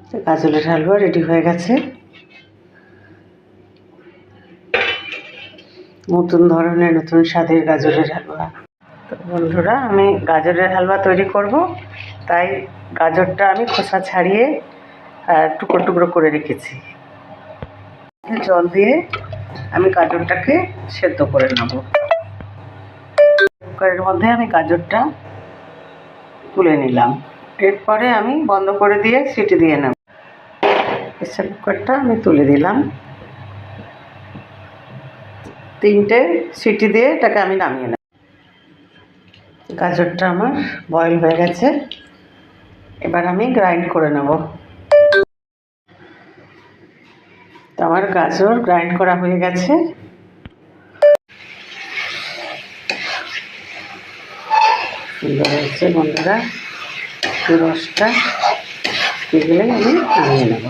তো গাজরের হালুয়া রেডি হয়ে গেছে। নতুন ধরনের নতুন স্বাদের গাজরের হালুয়া। তো বন্ধুরা, আমি গাজরের হালুয়া তৈরি করব, তাই গাজরটা আমি খোসা ছাড়িয়ে টুকরো টুকরো করে রেখেছি। জল দিয়ে আমি গাজরটাকে সেদ্ধ করে নেব। কুকারের মধ্যে আমি গাজরটা তুলে নিলাম। এরপরে আমি বন্ধ করে দিয়ে সিটি দিয়ে নেব। প্রেসার কুকারটা আমি তুলে দিলাম। 3টে সিটি দিয়ে এটাকে আমি নামিয়ে নেব। গাজরটা আমার বয়েল হয়ে গেছে, এবার আমি গ্রাইন্ড করে নেব। তো আমার গাজর গ্রাইন্ড করা হয়ে গেছে। সুন্দর হয়েছে বন্ধুরা, রসটা এগুলোই আমি নামিয়ে নেব।